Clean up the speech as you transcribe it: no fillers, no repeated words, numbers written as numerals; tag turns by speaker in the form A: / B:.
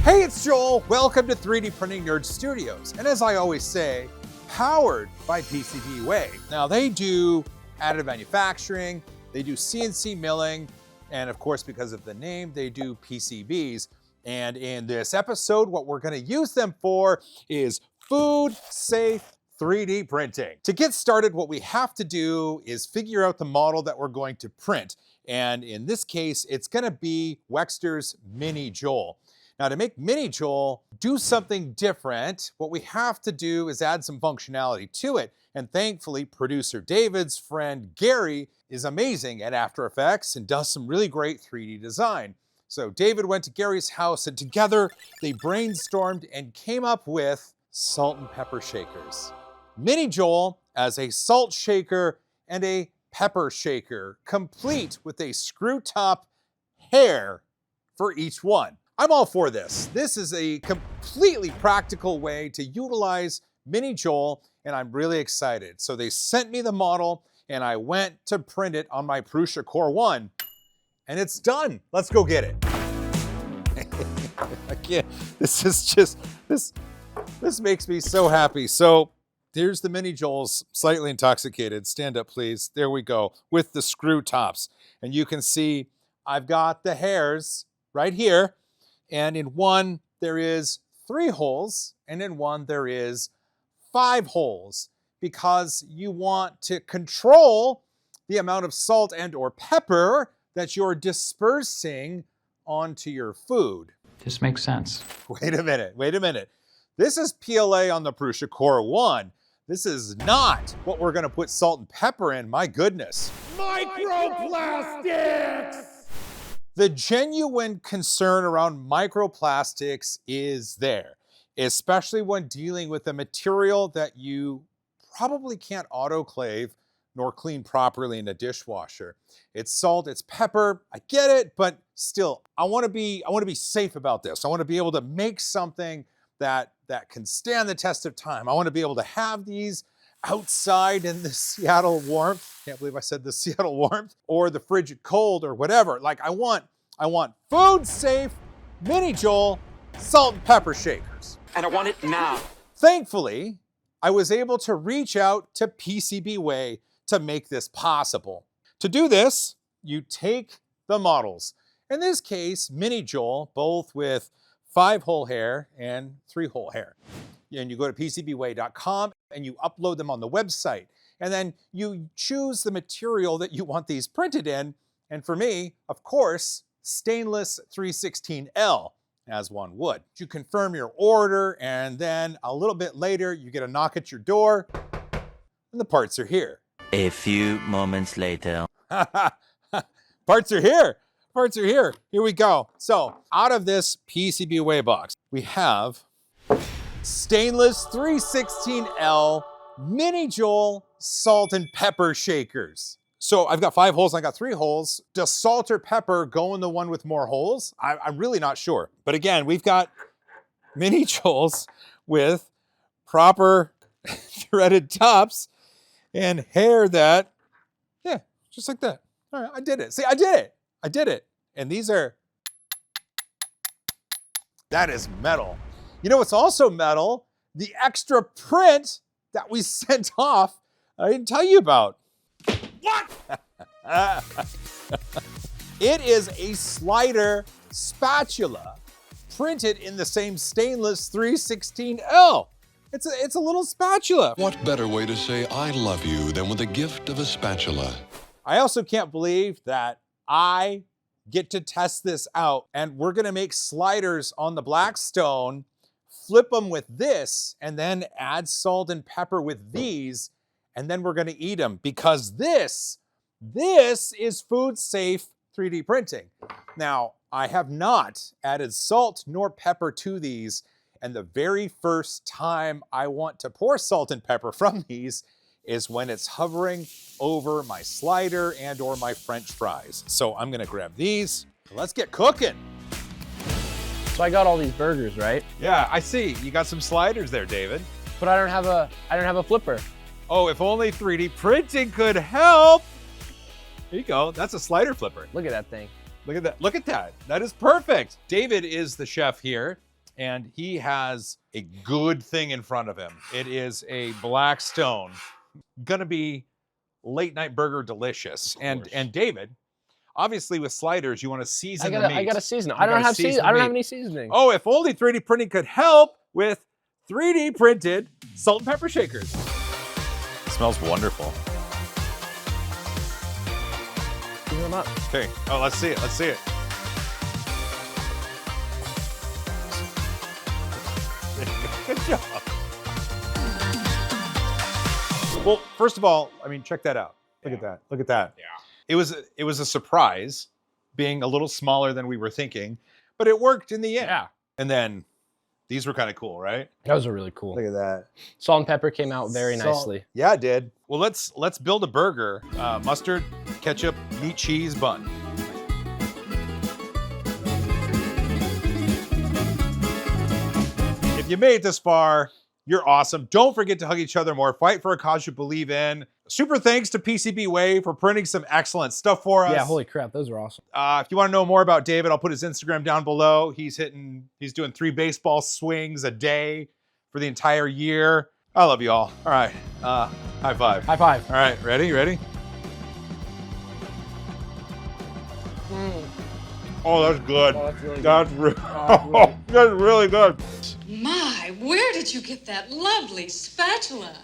A: Hey, it's Joel. Welcome to 3D Printing Nerd Studios. And as I always say, powered by PCBWay. Now they do additive manufacturing, they do CNC milling, and of course, because of the name, they do PCBs. And in this episode, what we're gonna use them for is food safe 3D printing. To get started, what we have to do is figure out the model that we're going to print. And in this case, it's gonna be Wexter's miniJoel. Now to make miniJoel do something different, what we have to do is add some functionality to it. And thankfully, producer David's friend Gary is amazing at After Effects and does some really great 3D design. So David went to Gary's house and together they brainstormed and came up with salt and pepper shakers. miniJoel as a salt shaker and a pepper shaker, complete with a screw top hair for each one. I'm all for this. This is a completely practical way to utilize miniJoel, and I'm really excited. So they sent me the model, and I went to print it on my Prusa Core 1, and it's done. Let's go get it. I can't, this is just, this makes me so happy. So here's the miniJoels, slightly intoxicated. Stand up, please. There we go, with the screw tops. And you can see I've got the hairs right here. And in one, there is 3 holes, and in one, there is 5 holes, because you want to control the amount of salt and or pepper that you're dispersing onto your food.
B: This makes sense.
A: Wait a minute. This is PLA on the Prusa Core 1. This is not what we're gonna put salt and pepper in, my goodness. Microplastics! The genuine concern around microplastics is there, especially when dealing with a material that you probably can't autoclave nor clean properly in a dishwasher. It's salt, it's pepper, I get it, but still, I wanna be safe about this. I wanna be able to make something that can stand the test of time. I wanna be able to have these outside in the Seattle warmth. Can't believe I said the Seattle warmth, or the frigid cold, or whatever. Like I want food safe miniJoel salt and pepper shakers.
C: And I want it now.
A: Thankfully, I was able to reach out to PCBWay to make this possible. To do this, you take the models. In this case, miniJoel, both with 5-hole hair and 3-hole hair. And you go to PCBWay.com and you upload them on the website. And then you choose the material that you want these printed in. And for me, of course, stainless 316L, as one would. You confirm your order, and then a little bit later, you get a knock at your door, and the parts are here.
D: A few moments later.
A: Parts are here. Parts are here. Here we go. So out of this PCBWay box, we have stainless 316L miniJoel salt and pepper shakers. So I've got 5 holes, I got 3 holes. Does salt or pepper go in the one with more holes? I'm really not sure. But again, we've got miniJoels with proper threaded tops and hair that, yeah, just like that. All right, I did it. See, I did it. And these are, that is metal. You know what's also metal? The extra print that we sent off, I didn't tell you about. What? It is a slider spatula printed in the same stainless 316L. It's a little spatula.
E: What better way to say I love you than with a gift of a spatula?
A: I also can't believe that I get to test this out, and we're gonna make sliders on the Blackstone, flip them with this, and then add salt and pepper with these, and then we're gonna eat them, because this is food safe 3D printing. Now, I have not added salt nor pepper to these, and the very first time I want to pour salt and pepper from these is when it's hovering over my slider and or my French fries. So I'm gonna grab these. Let's get cooking.
F: So I got all these burgers, right?
A: Yeah, I see. You got some sliders there, David.
F: But I don't have a flipper.
A: Oh, if only 3D printing could help. Here you go. That's a slider flipper.
F: Look at that thing.
A: Look at that. Look at that. That is perfect. David is the chef here. and he has a good thing in front of him. It is a black stone. Gonna be late night burger delicious. And David, obviously with sliders, you want to season the meat.
F: I gotta season it.
A: You
F: I don't
A: gotta
F: have
A: season
F: I don't
A: the
F: have
A: meat.
F: any seasoning.
A: Oh, if only 3D printing could help with 3D printed salt and pepper shakers. It smells wonderful.
F: Season them up.
A: Okay. Oh, let's see it. Let's see it. Good job. Well, first of all, I mean, check that out. Look at that. Look at that. Yeah. It was a surprise, being a little smaller than we were thinking, but it worked in the end.
F: Yeah.
A: And then these were kind of cool, right?
F: Those are really cool.
A: Look at that.
F: Salt and pepper came out very nicely.
A: Yeah, it did. Well, let's build a burger. Mustard, ketchup, meat, cheese, bun. If you made it this far, you're awesome. Don't forget to hug each other more. Fight for a cause you believe in. Super thanks to PCBWay for printing some excellent stuff for us.
F: Yeah, holy crap, those are awesome.
A: If you want to know more about David, I'll put his Instagram down below. He's doing 3 baseball swings a day for the entire year. I love you all. All right, high five.
F: High five.
A: All right, ready? Oh, that's good.
F: Oh, that's really good.
A: That's really,
F: that's really-
A: that's really good.
B: My, where did you get that lovely spatula?